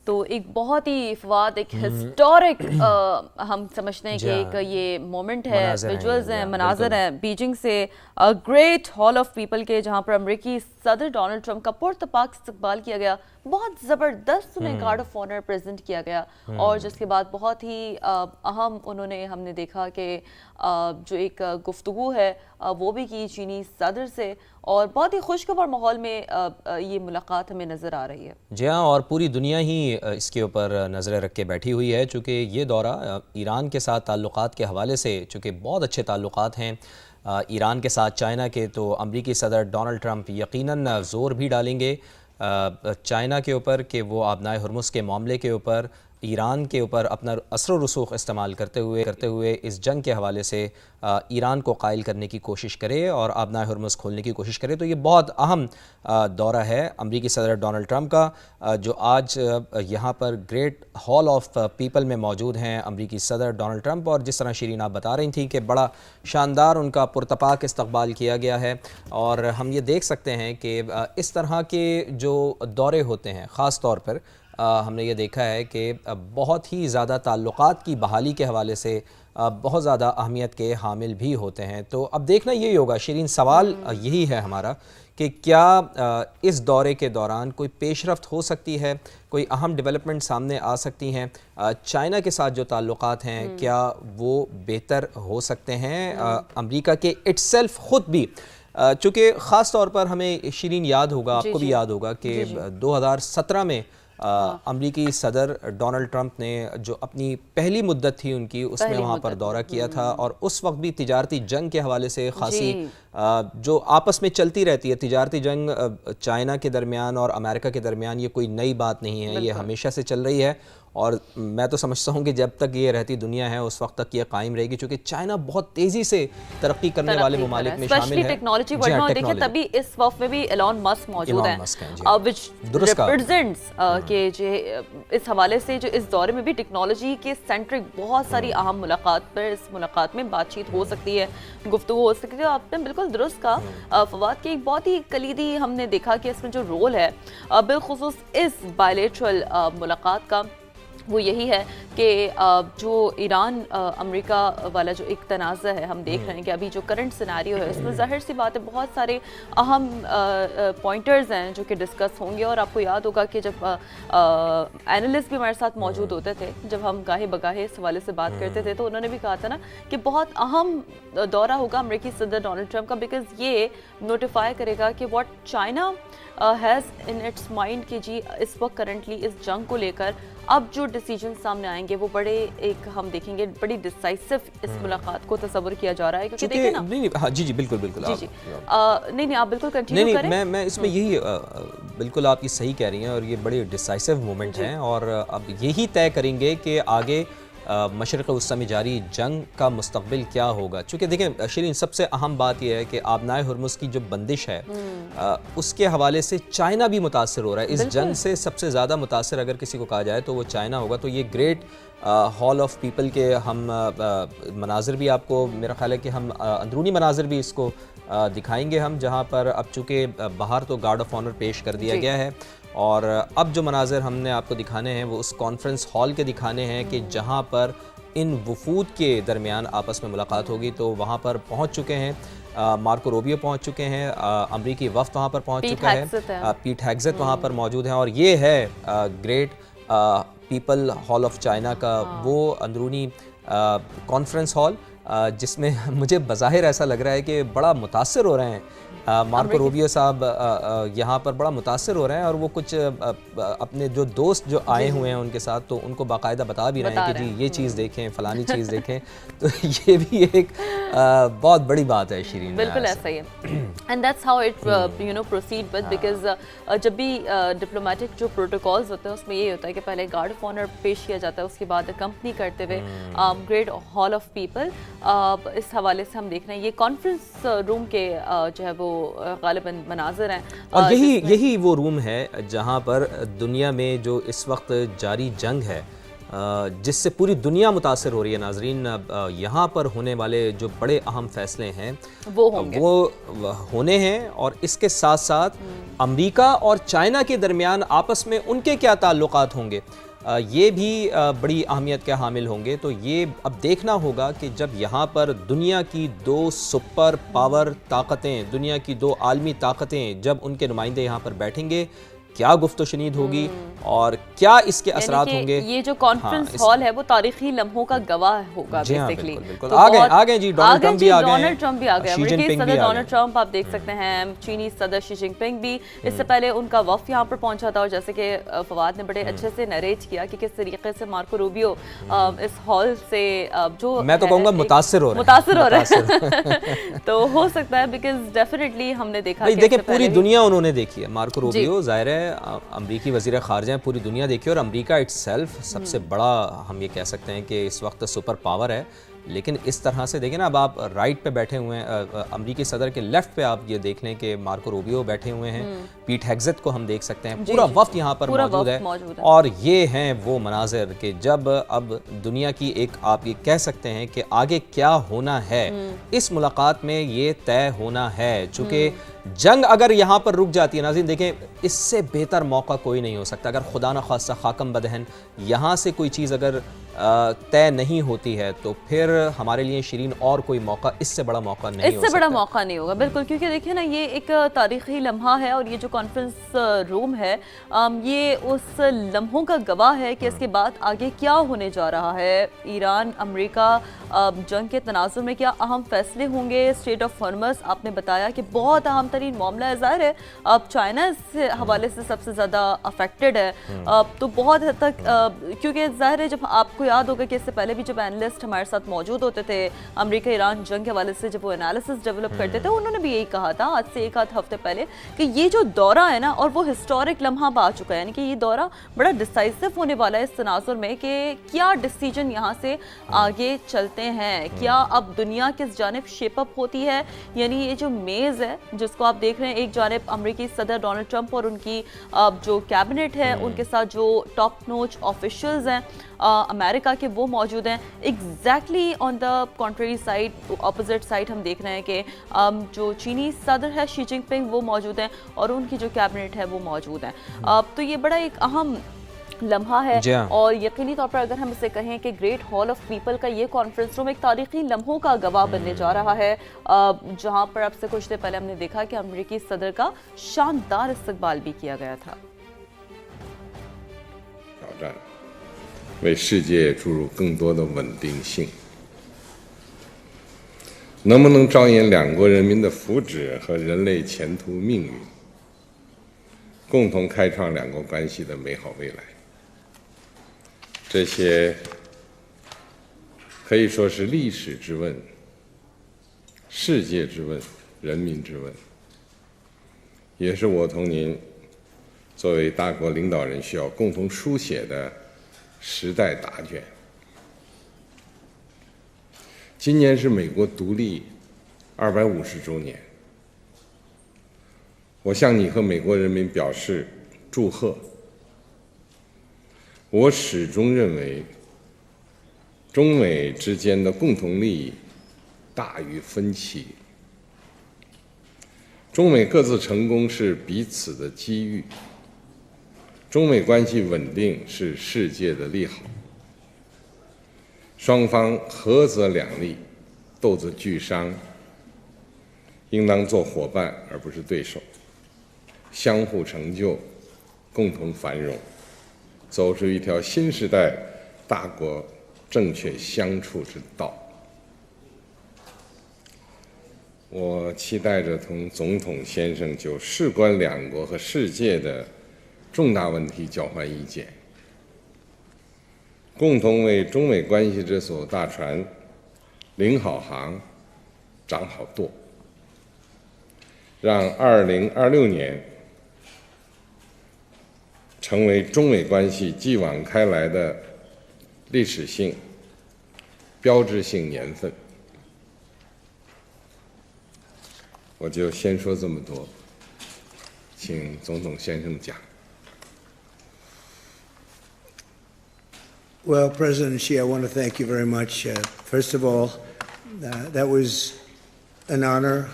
تو ایک بہت ہی فواد ایک ہسٹورک ہم سمجھتے ہیں کہ ایک یہ مومنٹ ہے، ویجولز ہیں، مناظر ہیں بیجنگ سے گریٹ ہال آف پیپل کے، جہاں پر امریکی صدر ڈونلڈ ٹرمپ کا پرتپاک استقبال کیا گیا، بہت زبردست انہیں گارڈ آف آنر پریزنٹ کیا گیا، اور جس کے بعد بہت ہی اہم ہم نے دیکھا کہ جو ایک گفتگو ہے وہ بھی کی چینی صدر سے، اور بہت ہی خوشگوار ماحول میں یہ ملاقات ہمیں نظر آ رہی ہے۔ جی ہاں، اور پوری دنیا ہی اس کے اوپر نظریں رکھ کے بیٹھی ہوئی ہے، چونکہ یہ دورہ ایران کے ساتھ تعلقات کے حوالے سے چونکہ بہت اچھے تعلقات ہیں ایران کے ساتھ چائنا کے، تو امریکی صدر ڈونلڈ ٹرمپ یقیناً زور بھی ڈالیں گے چائنا کے اوپر کہ وہ آبنائے ہرمز کے معاملے کے اوپر ایران کے اوپر اپنا اثر و رسوخ استعمال کرتے ہوئے اس جنگ کے حوالے سے ایران کو قائل کرنے کی کوشش کرے اور آبنائے ہرمز کھولنے کی کوشش کرے۔ تو یہ بہت اہم دورہ ہے امریکی صدر ڈونلڈ ٹرمپ کا، جو آج یہاں پر گریٹ ہال آف پیپل میں موجود ہیں امریکی صدر ڈونلڈ ٹرمپ، اور جس طرح شیرین آپ بتا رہی تھیں کہ بڑا شاندار ان کا پرتپاک استقبال کیا گیا ہے، اور ہم یہ دیکھ سکتے ہیں کہ اس طرح کے جو دورے ہوتے ہیں خاص طور پر ہم نے یہ دیکھا ہے کہ بہت ہی زیادہ تعلقات کی بحالی کے حوالے سے بہت زیادہ اہمیت کے حامل بھی ہوتے ہیں۔ تو اب دیکھنا یہی ہوگا شیرین، سوال یہی ہے ہمارا کہ کیا اس دورے کے دوران کوئی پیش رفت ہو سکتی ہے، کوئی اہم ڈیولپمنٹ سامنے آ سکتی ہیں، چائنا کے ساتھ جو تعلقات ہیں کیا وہ بہتر ہو سکتے ہیں، امریکہ کے اٹ سیلف خود بھی، چونکہ خاص طور پر ہمیں شیرین یاد ہوگا، آپ کو بھی یاد ہوگا کہ 2017 میں امریکی صدر ڈونلڈ ٹرمپ نے جو اپنی پہلی مدت تھی ان کی، اس میں وہاں پر دورہ کیا تھا، اور اس وقت بھی تجارتی جنگ کے حوالے سے خاصی جو آپس میں چلتی رہتی ہے تجارتی جنگ چائنا کے درمیان اور امریکہ کے درمیان، یہ کوئی نئی بات نہیں ہے، یہ ہمیشہ سے چل رہی ہے، اور میں تو سمجھتا ہوں کہ جب تک یہ رہتی دنیا ہے اس وقت تک یہ قائم رہے گی، چونکہ چائنا بہت تیزی سے ترقی کرنے والے ممالک میں شامل ہے، ٹیکنالوجی ورلڈ میں دیکھیں تبھی اس وقت میں بھی ایلون مسک موجود ہیں، which represents کہ اس حوالے سے جو اس دورے میں بھی ٹیکنالوجی کے سینٹرک بہت ساری اہم ملاقات پر اس ملاقات میں بات چیت ہو سکتی ہے، گفتگو ہو سکتی ہے۔ آپ نے بالکل درست کہا فواد، کہ ایک بہت ہی کلیدی ہم نے دیکھا کہ اس میں جو رول ہے بالخصوص اس بائیلیٹرل ملاقات کا، وہ یہی ہے کہ جو ایران امریکہ والا جو ایک تنازع ہے، ہم دیکھ رہے ہیں کہ ابھی جو کرنٹ سیناریو ہے اس میں ظاہر سی بات ہے بہت سارے اہم پوائنٹرز ہیں جو کہ ڈسکس ہوں گے، اور آپ کو یاد ہوگا کہ جب اینالسٹ بھی ہمارے ساتھ موجود ہوتے تھے، جب ہم گاہے بگاہے اس حوالے سے بات کرتے تھے، تو انہوں نے بھی کہا تھا نا کہ بہت اہم دورہ ہوگا امریکی صدر ڈونلڈ ٹرمپ کا، بیکاز یہ نوٹیفائی کرے گا کہ what China has in its mind, کہ جی اس وقت کرنٹلی اس جنگ کو لے کر اب جو ڈیسیجن سامنے آئیں گے وہ بڑے ایک ہم دیکھیں گے بڑی ڈیسائسو اس ملاقات کو تصور کیا جا رہا ہے، کیونکہ دیکھیں نا جی بالکل نہیں آپ بالکل کنٹینیو کریں۔ میں اس میں یہی بالکل آپ یہ صحیح کہہ رہی ہیں، اور یہ بڑے ڈیسائسو مومنٹ ہیں، اور اب یہی طے کریں گے کہ آگے مشرق وسطی میں جاری جنگ کا مستقبل کیا ہوگا، چونکہ دیکھیں شیرین سب سے اہم بات یہ ہے کہ آبنائے ہرمز کی جو بندش ہے اس کے حوالے سے چائنا بھی متاثر ہو رہا ہے، اس جنگ سے سب سے زیادہ متاثر اگر کسی کو کہا جائے تو وہ چائنا ہوگا۔ تو یہ گریٹ ہال آف پیپل کے ہم مناظر بھی آپ کو، میرا خیال ہے کہ ہم اندرونی مناظر بھی اس کو دکھائیں گے ہم، جہاں پر اب چونکہ باہر تو گارڈ آف آنر پیش کر دیا گیا ہے، اور اب جو مناظر ہم نے آپ کو دکھانے ہیں وہ اس کانفرنس ہال کے دکھانے ہیں کہ جہاں پر ان وفود کے درمیان آپس میں ملاقات ہوگی۔ تو وہاں پر پہنچ چکے ہیں مارکو روبیو، پہنچ چکے ہیں امریکی وفد وہاں پر پہنچ چکا ہے، پیٹ ہیگزت وہاں پر موجود ہیں، اور یہ ہے great people hall of China کا وہ اندرونی کانفرنس ہال جس میں مجھے بظاہر ایسا لگ رہا ہے کہ بڑا متاثر ہو رہے ہیں مارکو روبیو صاحب، یہاں پر بڑا متاثر ہو رہے ہیں، اور وہ کچھ اپنے جو دوست جو آئے ہوئے ہیں ان کے ساتھ تو ان کو باقاعدہ بتا بھی رہے ہیں کہ جی یہ چیز دیکھیں، فلانی چیز دیکھیں، تو یہ بھی ایک بہت بڑی بات ہے شیرین۔ بالکل ایسا ہی ہے، and that's how it proceed with, because جب بھی ڈپلومیٹک جو پروٹوکالز ہوتے ہیں اس میں یہ ہوتا ہے کہ پہلے گارڈ آف آنر پیش کیا جاتا ہے، اس کے بعد اکمپنی کرتے ہوئے گریٹ ہال آف پیپل، اس حوالے سے ہم دیکھ رہے ہیں یہ کانفرنس روم کے جو ہے وہ غالباً مناظر ہیں، اور یہی وہ روم ہے جہاں پر دنیا میں جو اس وقت جاری جنگ ہے جس سے پوری دنیا متاثر ہو رہی ہے ناظرین. یہاں پر ہونے والے جو بڑے اہم فیصلے ہیں وہ ہونے ہیں, اور اس کے ساتھ ساتھ امریکہ اور چائنا کے درمیان آپس میں ان کے کیا تعلقات ہوں گے, یہ بھی بڑی اہمیت کے حامل ہوں گے. تو یہ اب دیکھنا ہوگا کہ جب یہاں پر دنیا کی 2 سپر پاور طاقتیں, دنیا کی 2 عالمی طاقتیں, جب ان کے نمائندے یہاں پر بیٹھیں گے, کیا گفت و شنید ہوگی اور کیا اس کے اثرات ہوں گے. یہ جو کانفرنس ہال ہے وہ تاریخی لمحوں کا گواہ ہوگا بیسیکلی. آگئے جی, ڈونلڈ ٹرمپ بھی آ گئے, امریکی صدر ڈونلڈ ٹرمپ آپ دیکھ سکتے ہیں, چینی صدر شی جن پنگ بھی, اس سے پہلے ان کا وفد یہاں پر پہنچا تھا. اور جیسے کہ فواد نے بڑے اچھے سے نریٹ کیا کہ کس طریقے سے مارکو روبیو اس ہال سے جو میں تو کہوں گا متاثر ہو رہے ہیں. تو ہو سکتا ہے بیکاز ڈیفینیٹلی ہم نے دیکھا کہ دیکھیں پوری دنیا انہوں نے دیکھی ہے. مارکو روبیو ظاہر ہے امریکی وزیر خارجہ ہیں, پوری دنیا دیکھی, اور امریکہ اٹ سیلف سب سے بڑا ہم یہ کہہ سکتے ہیں کہ اس وقت سپر پاور ہے. لیکن اس طرح سے دیکھیں نا, اب آپ رائٹ پہ بیٹھے ہوئے ہیں, امریکی صدر کے لیفٹ پہ آپ یہ دیکھ لیں کہ مارکو روبیو بیٹھے ہوئے ہیں, پیٹ ہیگزت کو ہم دیکھ سکتے ہیں, پورا وفد یہاں پر موجود ہے. اور یہ ہیں وہ مناظر کہ جب اب دنیا کی ایک آپ یہ کہہ سکتے ہیں کہ آگے کیا ہونا ہے, اس ملاقات میں یہ طے ہونا ہے. چونکہ جنگ اگر یہاں پر رک جاتی ہے ناظرین, دیکھیں اس سے بہتر موقع کوئی نہیں ہو سکتا. اگر خدا نخواستہ خاکم بدہن یہاں سے کوئی چیز اگر طے نہیں ہوتی ہے تو پھر ہمارے لیے شیرین اور کوئی موقع, اس سے بڑا موقع نہیں ہو سکتا. اس سے بڑا موقع نہیں ہوگا بالکل, کیونکہ دیکھیں نا یہ ایک تاریخی لمحہ ہے, اور یہ جو کانفرنس روم ہے یہ اس لمحوں کا گواہ ہے کہ اس کے بعد آگے کیا ہونے جا رہا ہے. ایران امریکہ جنگ کے تناظر میں کیا اہم فیصلے ہوں گے. اسٹریٹ آف ہارمز آپ نے بتایا کہ بہت اہم ترین معاملہ ہے. ظاہر ہے اب چائنا اس حوالے سے سب سے زیادہ افیکٹڈ ہے, تو بہت حد تک, کیونکہ ظاہر ہے جب آپ کو یاد ہوگا کہ اس سے پہلے بھی جب اینالسٹ ہمارے ساتھ موجود ہوتے تھے امریکہ ایران جنگ کے حوالے سے, جب وہ انالیسس ڈیولپ کرتے تھے, انہوں نے بھی یہی کہا تھا آج سے 1 ہفتے پہلے کہ یہ جو دورہ ہے نا, اور وہ ہسٹورک لمحہ آ چکا ہے, یعنی کہ یہ دورہ بڑا ڈیسائسو ہونے والا ہے اس تناظر میں کہ کیا ڈیسیجن یہاں سے آگے چلتے ہیں, کیا اب دنیا کس جانب شیپ اپ ہوتی ہے. یعنی یہ جو میز ہے جس کو آپ دیکھ رہے ہیں, ایک جانب امریکی صدر ڈونلڈ ٹرمپ اور ان کی جو کیبنٹ ہے, ان کے ساتھ جو ٹاپ نوچ آفیشلز ہیں امریکہ کے, وہ موجود ہیں. Exactly on the country side, opposite side ہم دیکھ رہے ہیں کہ جو چینی صدر ہے شی جن پنگ وہ موجود ہیں, اور ان کی جو کیبنٹ ہے وہ موجود ہیں. تو یہ بڑا ایک اہم لمحہ ہے, اور یقینی طور پر اگر ہم اسے کہیں کہ گریٹ ہال آف پیپل کا یہ کانفرنس روم ایک تاریخی لمحوں کا گواہ بننے جا رہا ہے, جہاں پر اب سے کچھ دیر پہلے ہم نے دیکھا کہ امریکی صدر کا شاندار استقبال بھی کیا گیا تھا. 为世界注入更多的稳定性，能不能着眼两国人民的福祉和人类前途命运，共同开创两国关系的美好未来？这些可以说是历史之问、世界之问、人民之问，也是我同您作为大国领导人需要共同书写的时代答卷。今年是美国独立250周年，我向你和美国人民表示祝贺。我始终认为，中美之间的共同利益大于分歧，中美各自成功是彼此的机遇。中美关系稳定是世界的利好，双方合则两利，斗则俱伤，应当做伙伴而不是对手，相互成就，共同繁荣，走出一条新时代大国正确相处之道。我期待着同总统先生就事关两国和世界的重大问题交换意见，共同为中美关系这艘大船领好航、掌好舵，让2026年成为中美关系继往开来的历史性、标志性年份。我就先说这么多，请总统先生讲。Well, President Xi, I want to thank you very much. First of all, that was an honor